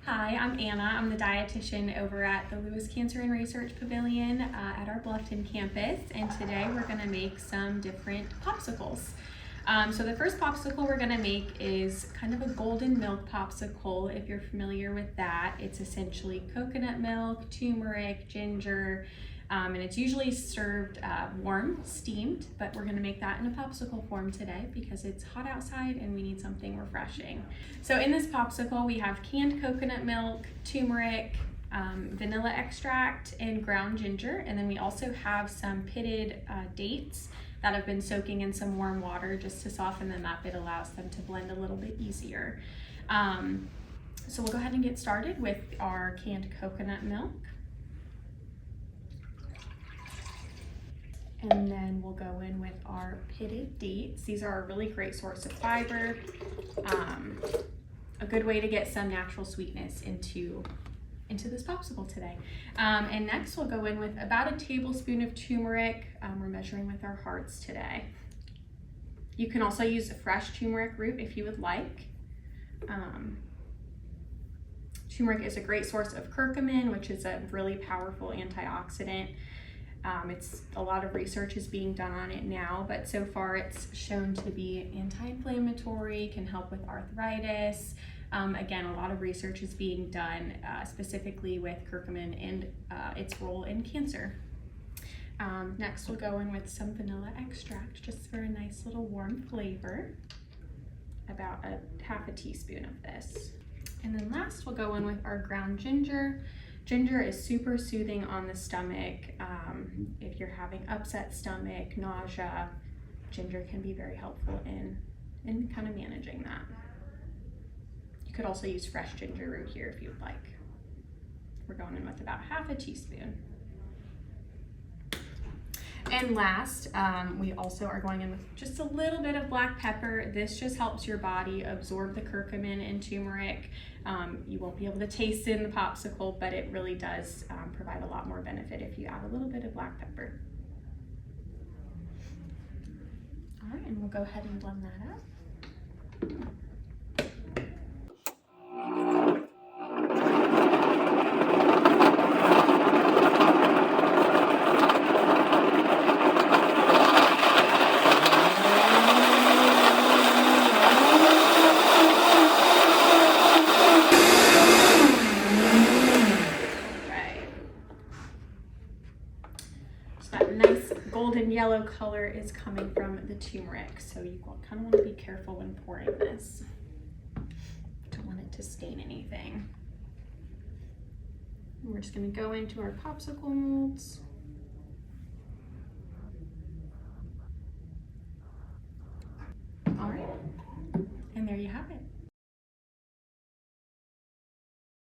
Hi, I'm Anna. I'm the dietitian over at the Lewis Cancer and Research Pavilion at our Bluffton campus, and today we're going to make some different popsicles. So the first popsicle we're going to make is kind of a golden milk popsicle. If you're familiar with that, it's essentially coconut milk, turmeric, ginger, and it's usually served warm, steamed, but we're going to make that in a popsicle form today because it's hot outside and we need something refreshing. So in this popsicle we have canned coconut milk, turmeric, vanilla extract, and ground ginger, and then we also have some pitted dates that have been soaking in some warm water just to soften them up. It allows them to blend a little bit easier. So we'll go ahead and get started with our canned coconut milk. And then we'll go in with our pitted dates. These are a really great source of fiber, a good way to get some natural sweetness into this popsicle today. And next we'll go in with about a tablespoon of turmeric. We're measuring with our hearts today. You can also use a fresh turmeric root if you would like. Turmeric is a great source of curcumin, which is a really powerful antioxidant. It's a lot of research is being done on it now, but so far it's shown to be anti-inflammatory, can help with arthritis. Again, a lot of research is being done specifically with curcumin and its role in cancer. Next we'll go in with some vanilla extract just for a nice little warm flavor, about half a teaspoon of this. And then last we'll go in with our ground ginger. Ginger is super soothing on the stomach. If you're having upset stomach, nausea, ginger can be very helpful in kind of managing that. You could also use fresh ginger root here if you'd like. We're going in with about half a teaspoon. And last, we also are going in with just a little bit of black pepper. This just helps your body absorb the curcumin and turmeric. You won't be able to taste it in the popsicle, but it really does provide a lot more benefit if you add a little bit of black pepper. All right, and we'll go ahead and blend that up. That nice golden yellow color is coming from the turmeric, so you kind of want to be careful when pouring this. Don't want it to stain anything. And we're just going to go into our popsicle molds. All right, and there you have it.